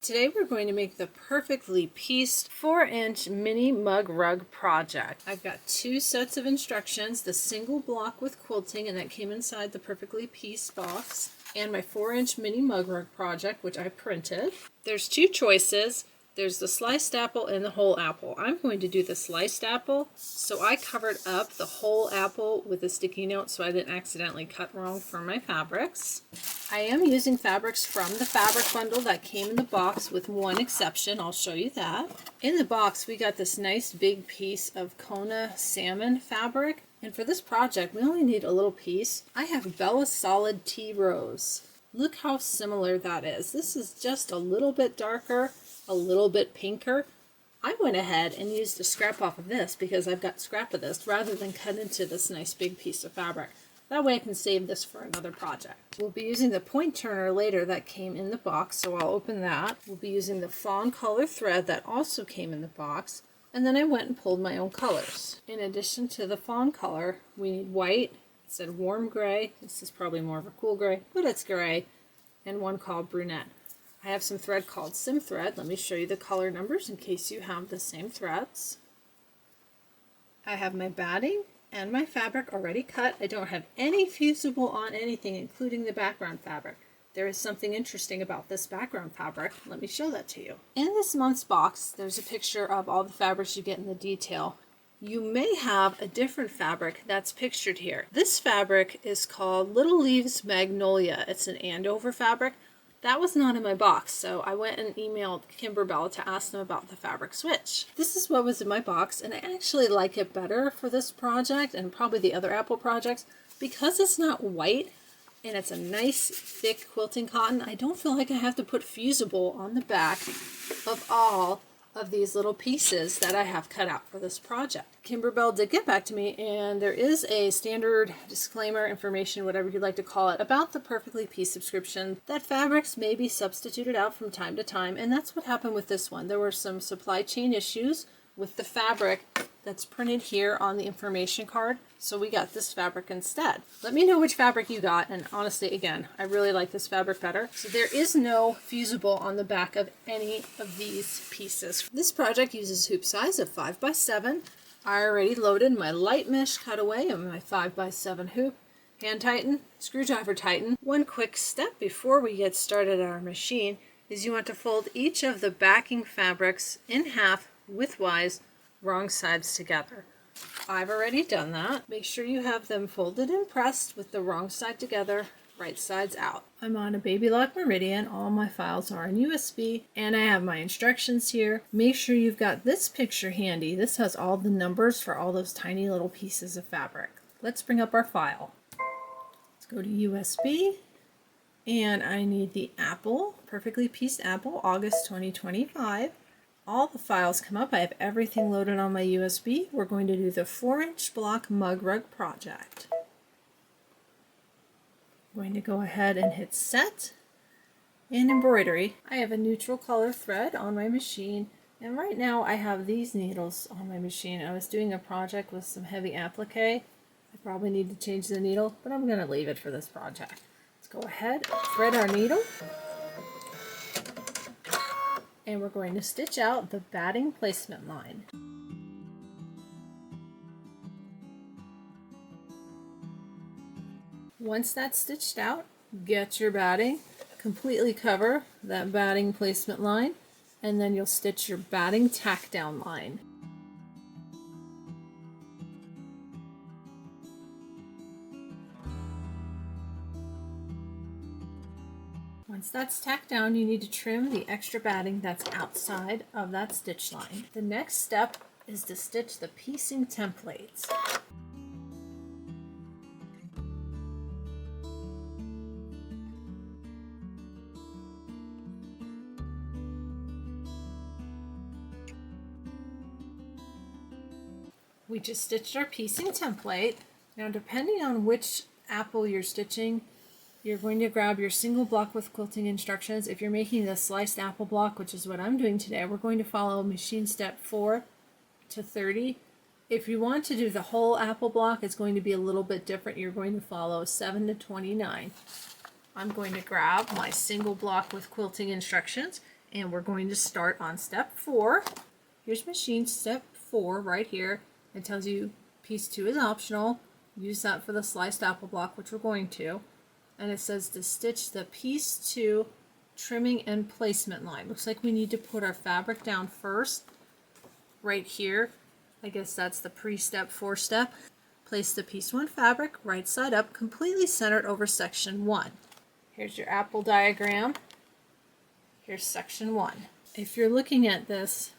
Today we're going to make the Perfectly Pieced 4-inch mini mug rug project. I've got two sets of instructions, the single block with quilting, and that came inside the Perfectly Pieced box, and my 4-inch mini mug rug project, which I printed. There's two choices. There's the sliced apple and the whole apple. I'm going to do the sliced apple, so I covered up the whole apple with a sticky note so I didn't accidentally cut wrong for my fabrics. I am using fabrics from the fabric bundle that came in the box with one exception. I'll show you that. In the box we got this nice big piece of Kona salmon fabric, and for this project we only need a little piece. I have Bella Solid Tea Rose. Look how similar that is. This is just a little bit darker, a little bit pinker. I went ahead and used a scrap off of this because I've got scrap of this rather than cut into this nice big piece of fabric. That way I can save this for another project. We'll be using the point turner later that came in the box, so I'll open that. We'll be using the fawn color thread that also came in the box, and then I went and pulled my own colors. In addition to the fawn color, we need white. It said warm gray. This is probably more of a cool gray, but it's gray, and one called brunette. I have some thread called sim thread. Let me show you the color numbers in case you have the same threads. I have my batting and my fabric already cut. I don't have any fusible on anything, including the background fabric. There is something interesting about this background fabric. Let me show that to you. In this month's box, there's a picture of all the fabrics you get in the detail. You may have a different fabric that's pictured here. This fabric is called Little Leaves Magnolia. It's an Andover fabric. That was not in my box, so I went and emailed Kimberbell to ask them about the fabric switch. This is what was in my box, and I actually like it better for this project and probably the other apple projects because it's not white and it's a nice thick quilting cotton. I don't feel like I have to put fusible on the back of all of these little pieces that I have cut out for this project. Kimberbell did get back to me, and there is a standard disclaimer, information, whatever you'd like to call it, about the Perfectly Pieced subscription that fabrics may be substituted out from time to time, and that's what happened with this one. There were some supply chain issues with the fabric that's printed here on the information card, so we got this fabric instead. Let me know which fabric you got, and honestly, again, I really like this fabric better. So there is no fusible on the back of any of these pieces. This project uses hoop size of 5x7. I already loaded my light mesh cutaway and my 5x7 hoop. Hand tighten, screwdriver tighten. One quick step before we get started on our machine is you want to fold each of the backing fabrics in half widthwise, wrong sides together. I've already done that. Make sure you have them folded and pressed with the wrong side together, right sides out. I'm on a Baby Lock Meridian. All my files are on USB, and I have my instructions here. Make sure you've got this picture handy. This has all the numbers for all those tiny little pieces of fabric. Let's bring up our file. Let's go to USB, and I need the apple, Perfectly Pieced Apple, August 2025. All the files come up. I have everything loaded on my USB. We're going to do the 4-inch block mug rug project. I'm going to go ahead and hit set. In embroidery, I have a neutral color thread on my machine, and right now I have these needles on my machine. I was doing a project with some heavy applique. I probably need to change the needle, but I'm going to leave it for this project. Let's go ahead, thread our needle. And we're going to stitch out the batting placement line. Once that's stitched out, get your batting, completely cover that batting placement line, and then you'll stitch your batting tack down line. Once that's tacked down, you need to trim the extra batting that's outside of that stitch line. The next step is to stitch the piecing templates. We just stitched our piecing template. Now, depending on which apple you're stitching, you're going to grab your single block with quilting instructions. If you're making the sliced apple block, which is what I'm doing today, we're going to follow machine step 4 to 30. If you want to do the whole apple block, it's going to be a little bit different. You're going to follow 7 to 29. I'm going to grab my single block with quilting instructions. And we're going to start on step 4. Here's machine step 4 right here. It tells you piece 2 is optional. Use that for the sliced apple block, which we're going to. And it says to stitch the piece 2 trimming and placement line. Looks like we need to put our fabric down first, right here. I guess that's the pre-step 4 step. Place the piece 1 fabric right side up, completely centered over section 1. Here's your apple diagram. Here's section 1. If you're looking at this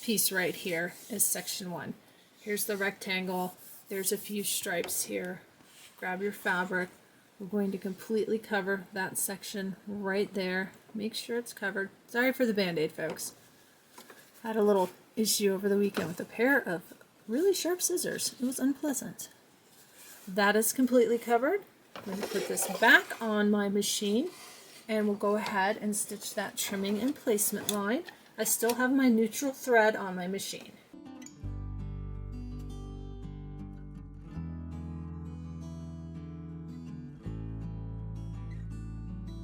piece right here is section 1. Here's the rectangle. There's a few stripes here. Grab your fabric. We're going to completely cover that section right there. Make sure it's covered. Sorry for the band-aid, folks. I had a little issue over the weekend with a pair of really sharp scissors. It was unpleasant. That is completely covered. I'm going to put this back on my machine and we'll go ahead and stitch that trimming and placement line. I still have my neutral thread on my machine.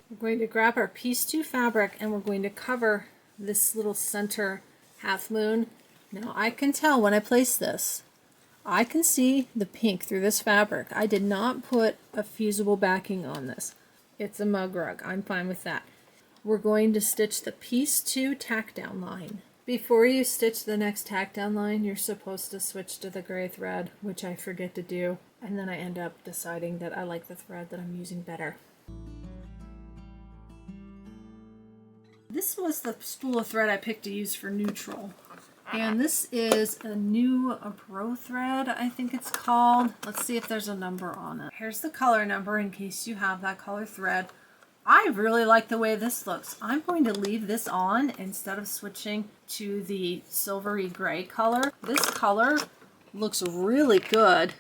We're going to grab our piece 2 fabric and we're going to cover this little center half moon. Now I can tell when I place this, I can see the pink through this fabric. I did not put a fusible backing on this. It's a mug rug. I'm fine with that. We're going to stitch the piece 2 tack down line. Before you stitch the next tack down line, you're supposed to switch to the gray thread, which I forget to do, and then I end up deciding that I like the thread that I'm using better. This was the spool of thread I picked to use for neutral. And this is a new Pro thread, I think it's called. Let's see if there's a number on it. Here's the color number in case you have that color thread. I really like the way this looks. I'm going to leave this on instead of switching to the silvery gray color. This color looks really good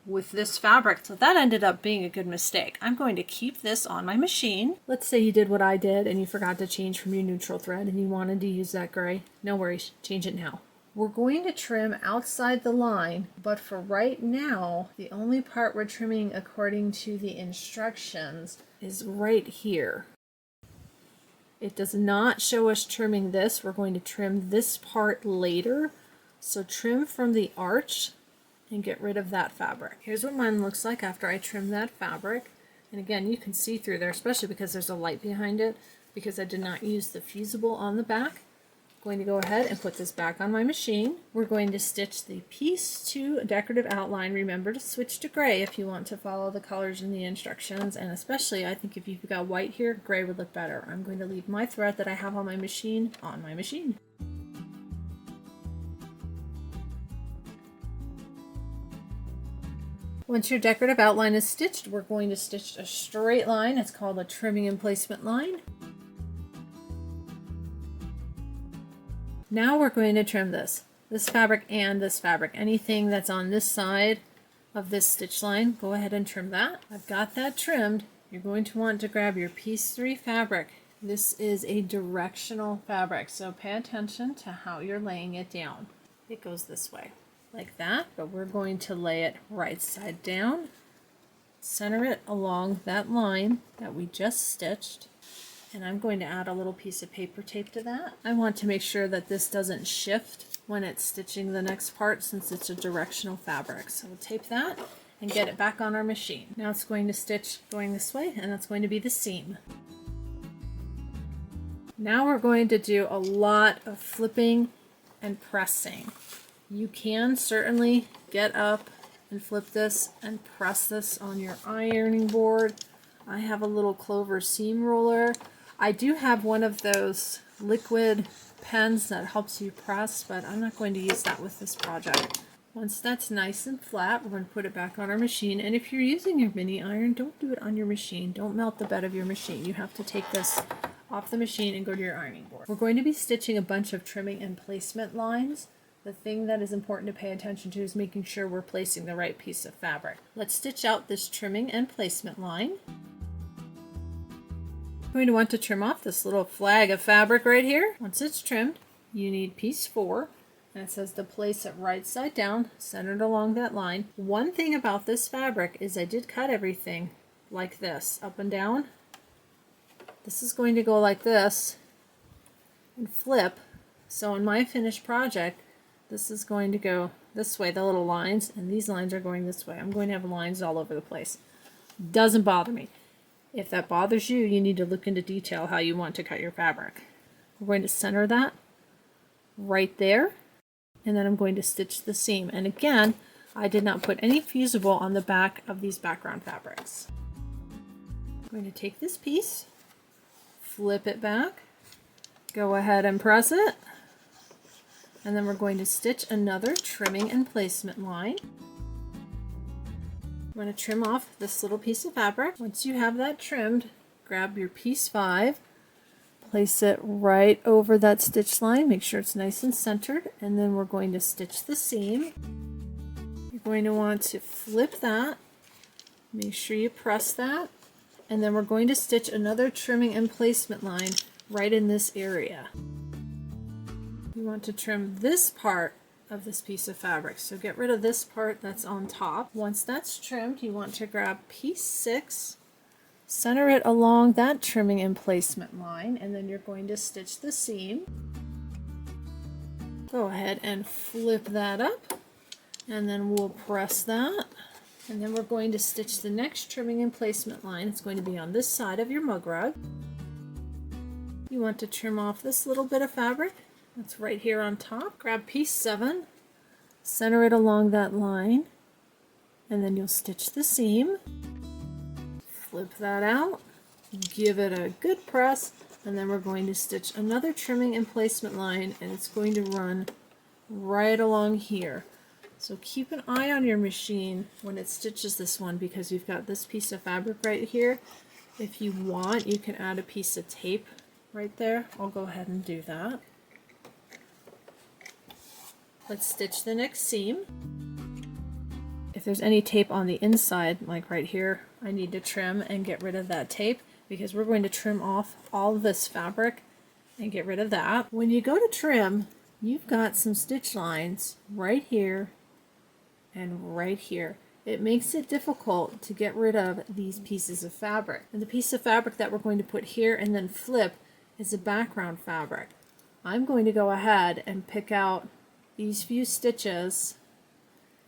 with this fabric, so that ended up being a good mistake. I'm going to keep this on my machine. Let's say you did what I did and you forgot to change from your neutral thread and you wanted to use that gray. No worries, change it now. We're going to trim outside the line, but for right now, the only part we're trimming according to the instructions is right here. It does not show us trimming this. We're going to trim this part later. So trim from the arch and get rid of that fabric. Here's what mine looks like after I trim that fabric. And again, you can see through there, especially because there's a light behind it, because I did not use the fusible on the back. I'm going to go ahead and put this back on my machine. We're going to stitch the piece 2 decorative outline. Remember to switch to gray if you want to follow the colors in the instructions, and especially I think if you've got white here, gray would look better. I'm going to leave my thread that I have on my machine on my machine. Once your decorative outline is stitched, we're going to stitch a straight line. It's called a trimming and placement line. Now we're going to trim this fabric and this fabric. Anything that's on this side of this stitch line, go ahead and trim that. I've got that trimmed. You're going to want to grab your piece 3 fabric. This is a directional fabric, so pay attention to how you're laying it down. It goes this way, like that, but we're going to lay it right side down, center it along that line that we just stitched, and I'm going to add a little piece of paper tape to that. I want to make sure that this doesn't shift when it's stitching the next part since it's a directional fabric. So we'll tape that and get it back on our machine. Now it's going to stitch going this way, and that's going to be the seam. Now we're going to do a lot of flipping and pressing. You can certainly get up and flip this and press this on your ironing board. I have a little clover seam roller. I do have one of those liquid pens that helps you press, but I'm not going to use that with this project. Once that's nice and flat, we're going to put it back on our machine. And if you're using your mini iron, don't do it on your machine. Don't melt the bed of your machine. You have to take this off the machine and go to your ironing board. We're going to be stitching a bunch of trimming and placement lines. The thing that is important to pay attention to is making sure we're placing the right piece of fabric. Let's stitch out this trimming and placement line. You're going to want to trim off this little flag of fabric right here. Once it's trimmed, you need piece 4, and it says to place it right side down, centered along that line. One thing about this fabric is I did cut everything like this, up and down. This is going to go like this, and flip. So in my finished project, this is going to go this way, the little lines, and these lines are going this way. I'm going to have lines all over the place. Doesn't bother me. If that bothers you, you need to look into detail how you want to cut your fabric. We're going to center that right there, and then I'm going to stitch the seam. And again, I did not put any fusible on the back of these background fabrics. I'm going to take this piece, flip it back, go ahead and press it, and then we're going to stitch another trimming and placement line. I'm going to trim off this little piece of fabric. Once you have that trimmed, grab your piece 5, place it right over that stitch line, make sure it's nice and centered, and then we're going to stitch the seam. You're going to want to flip that, make sure you press that, and then we're going to stitch another trimming and placement line right in this area. You want to trim this part of this piece of fabric, so get rid of this part that's on top. Once that's trimmed, you want to grab piece 6, center it along that trimming and placement line, and then you're going to stitch the seam. Go ahead and flip that up, and then we'll press that, and then we're going to stitch the next trimming and placement line. It's going to be on this side of your mug rug. You want to trim off this little bit of fabric that's right here on top. Grab piece 7, center it along that line, and then you'll stitch the seam. Flip that out, give it a good press, and then we're going to stitch another trimming and placement line, and it's going to run right along here. So keep an eye on your machine when it stitches this one, because you've got this piece of fabric right here. If you want, you can add a piece of tape right there. I'll go ahead and do that. Let's stitch the next seam. If there's any tape on the inside, like right here, I need to trim and get rid of that tape, because we're going to trim off all of this fabric and get rid of that. When you go to trim, you've got some stitch lines right here and right here. It makes it difficult to get rid of these pieces of fabric. And the piece of fabric that we're going to put here and then flip is a background fabric. I'm going to go ahead and pick out these few stitches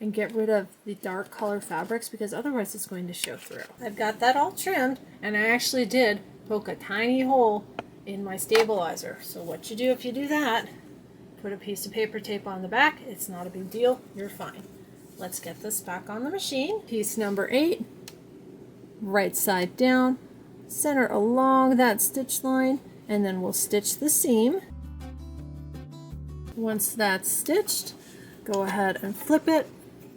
and get rid of the dark color fabrics, because otherwise it's going to show through. I've got that all trimmed, and I actually did poke a tiny hole in my stabilizer. So what you do if you do that, put a piece of paper tape on the back. It's not a big deal, you're fine. Let's get this back on the machine. Piece number 8, right side down, center along that stitch line, and then we'll stitch the seam. Once that's stitched, go ahead and flip it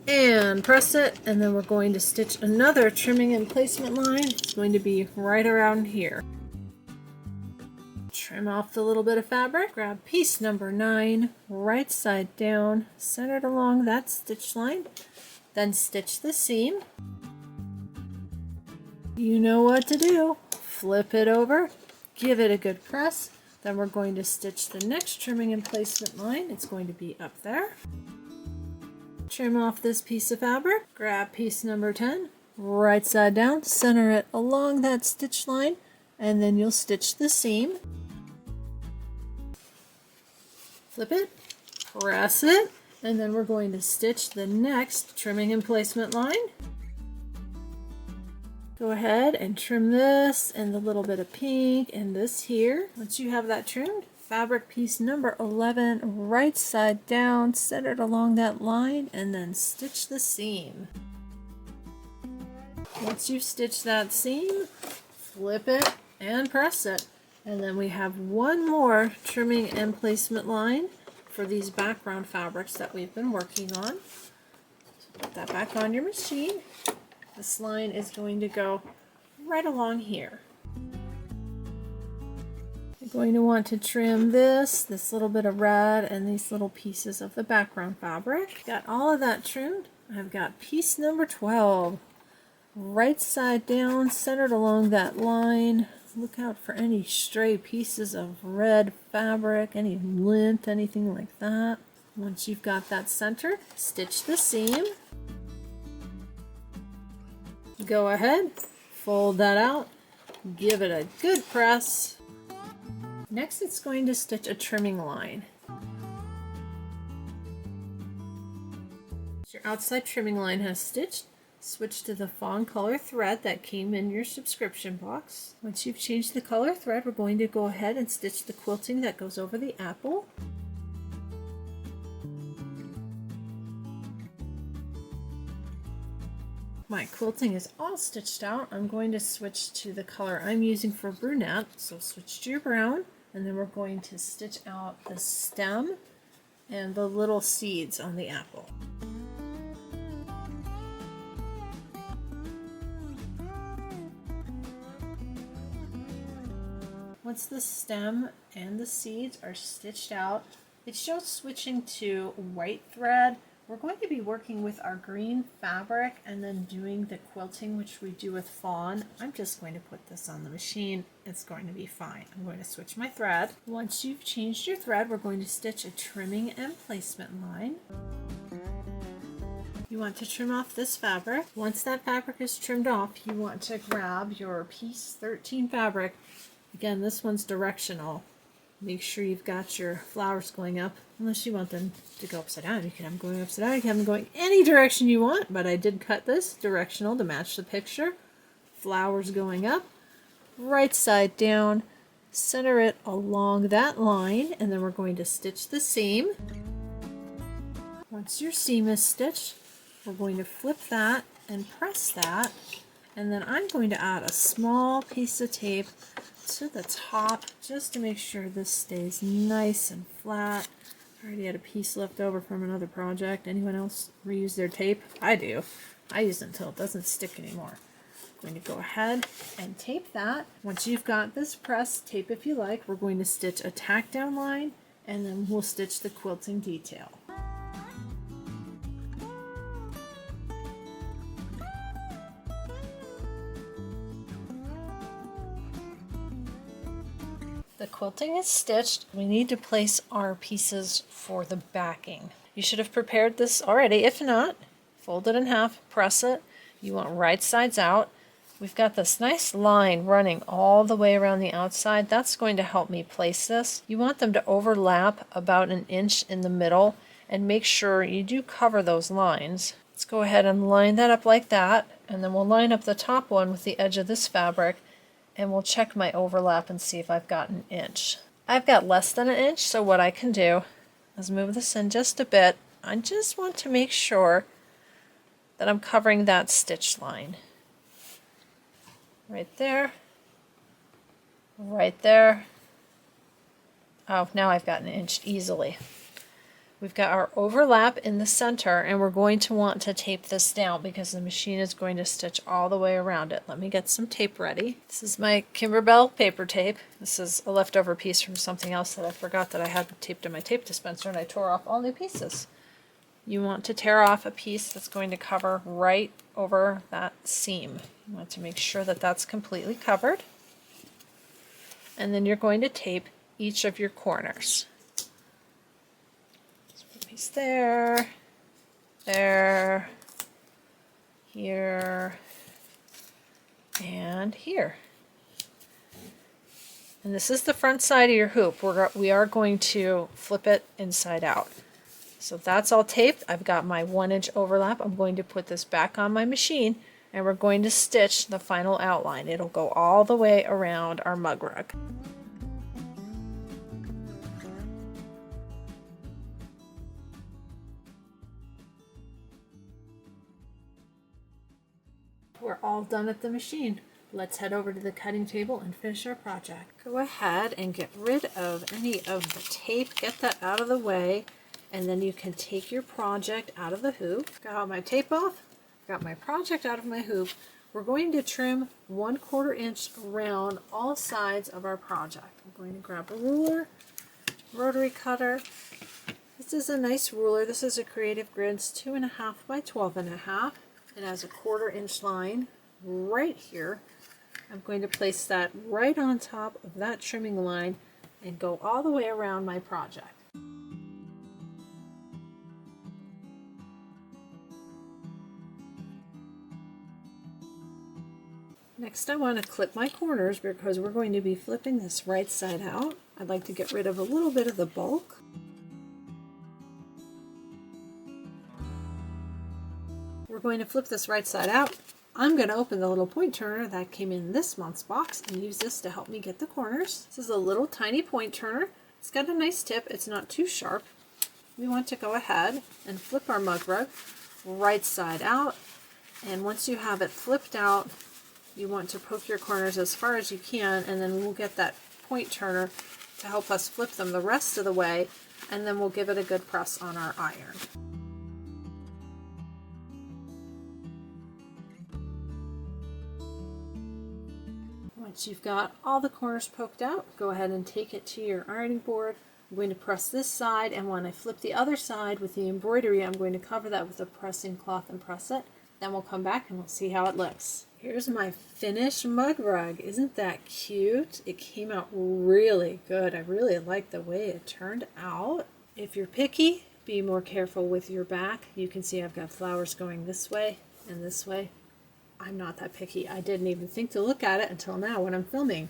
and press it, and then we're going to stitch another trimming and placement line. It's going to be right around here. Trim off the little bit of fabric, grab piece number 9, right side down, centered along that stitch line, then stitch the seam. You know what to do. Flip it over, give it a good press, then we're going to stitch the next trimming and placement line. It's going to be up there. Trim off this piece of fabric, grab piece number 10, right side down, center it along that stitch line, and then you'll stitch the seam. Flip it, press it, and then we're going to stitch the next trimming and placement line. Go ahead and trim this and the little bit of pink and this here. Once you have that trimmed, fabric piece number 11, right side down, centered along that line, and then stitch the seam. Once you've stitched that seam, flip it and press it. And then we have one more trimming and placement line for these background fabrics that we've been working on. So put that back on your machine. This line is going to go right along here. You're going to want to trim this little bit of red, and these little pieces of the background fabric. Got all of that trimmed. I've got piece number 12. Right side down, centered along that line. Look out for any stray pieces of red fabric, any lint, anything like that. Once you've got that centered, stitch the seam. Go ahead, fold that out, give it a good press. Next, it's going to stitch a trimming line. Your outside trimming line has stitched. Switch to the fawn color thread that came in your subscription box. Once you've changed the color thread, we're going to go ahead and stitch the quilting that goes over the apple. My quilting is all stitched out. I'm going to switch to the color I'm using for brunette. So switch to your brown, and then we're going to stitch out the stem and the little seeds on the apple. Once the stem and the seeds are stitched out, it shows switching to white thread. We're going to be working with our green fabric and then doing the quilting, which we do with fawn. I'm just going to put this on the machine. It's going to be fine. I'm going to switch my thread. Once you've changed your thread, we're going to stitch a trimming and placement line. You want to trim off this fabric. Once that fabric is trimmed off, you want to grab your piece 13 fabric. Again, this one's directional. Make sure you've got your flowers going up, unless you want them to go upside down. You can have them going upside down, you can have them going any direction you want, but I did cut this directional to match the picture. Flowers going up, right side down, center it along that line, and then we're going to stitch the seam. Once your seam is stitched, we're going to flip that and press that, and then I'm going to add a small piece of tape to the top just to make sure this stays nice and flat. I already had a piece left over from another project. Anyone else reuse their tape? I do. I use it until it doesn't stick anymore. I'm going to go ahead and tape that. Once you've got this pressed, tape if you like. We're going to stitch a tack down line, and then we'll stitch the quilting detail. The quilting is stitched. We need to place our pieces for the backing. You should have prepared this already. If not, fold it in half, press it. You want right sides out. We've got this nice line running all the way around the outside. That's going to help me place this. You want them to overlap about an inch in the middle, and make sure you do cover those lines. Let's go ahead and line that up like that, and then we'll line up the top one with the edge of this fabric, and we'll check my overlap and see if I've got an inch. I've got less than an inch, so what I can do is move this in just a bit. I just want to make sure that I'm covering that stitch line. Right there, right there. Oh, now I've got an inch easily. We've got our overlap in the center, and we're going to want to tape this down because the machine is going to stitch all the way around it. Let me get some tape ready. This is my Kimberbell paper tape. This is a leftover piece from something else that I forgot that I had taped in my tape dispenser, and I tore off all new pieces. You want to tear off a piece that's going to cover right over that seam. You want to make sure that that's completely covered. And then you're going to tape each of your corners. There, there, here, and here. And this is the front side of your hoop. We are going to flip it inside out. So that's all taped. I've got my 1-inch overlap. I'm going to put this back on my machine, and we're going to stitch the final outline. It'll go all the way around our mug rug. We're all done at the machine. Let's head over to the cutting table and finish our project. Go ahead and get rid of any of the tape. Get that out of the way, and then you can take your project out of the hoop. Got all my tape off. Got my project out of my hoop. We're going to trim 1/4 inch around all sides of our project. I'm going to grab a ruler, rotary cutter. This is a nice ruler. This is a Creative Grids 2.5 by 12.5. It has a 1/4 inch line right here. I'm going to place that right on top of that trimming line and go all the way around my project. Next, I want to clip my corners because we're going to be flipping this right side out. I'd like to get rid of a little bit of the bulk. We're going to flip this right side out. I'm going to open the little point turner that came in this month's box and use this to help me get the corners. This is a little tiny point turner. It's got a nice tip. It's not too sharp. We want to go ahead and flip our mug rug right side out. And once you have it flipped out, you want to poke your corners as far as you can, and then we'll get that point turner to help us flip them the rest of the way, and then we'll give it a good press on our iron. Once you've got all the corners poked out, go ahead and take it to your ironing board. I'm going to press this side, and when I flip the other side with the embroidery, I'm going to cover that with a pressing cloth and press it. Then we'll come back and we'll see how it looks. Here's my finished mug rug. Isn't that cute? It came out really good. I really like the way it turned out. If you're picky, be more careful with your back. You can see I've got flowers going this way and this way. I'm not that picky. I didn't even think to look at it until now when I'm filming.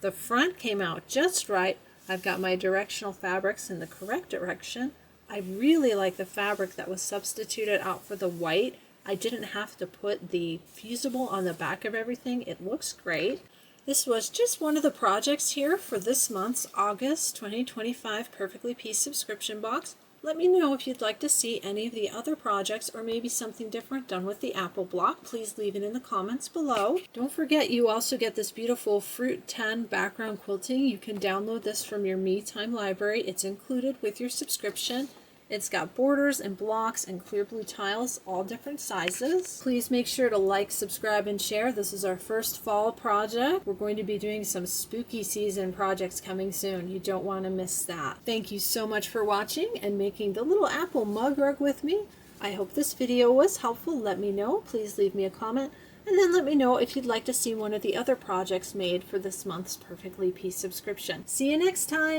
The front came out just right. I've got my directional fabrics in the correct direction. I really like the fabric that was substituted out for the white. I didn't have to put the fusible on the back of everything. It looks great. This was just one of the projects here for this month's August 2025 Perfectly Pieced subscription box. Let me know if you'd like to see any of the other projects or maybe something different done with the apple block. Please leave it in the comments below. Don't forget you also get this beautiful Fruit 10 background quilting. You can download this from your Me Time library. It's included with your subscription. It's got borders and blocks and clear blue tiles, all different sizes. Please make sure to like, subscribe, and share. This is our first fall project. We're going to be doing some spooky season projects coming soon. You don't want to miss that. Thank you so much for watching and making the little apple mug rug with me. I hope this video was helpful. Let me know. Please leave me a comment. And then let me know if you'd like to see one of the other projects made for this month's Perfectly Pieced subscription. See you next time!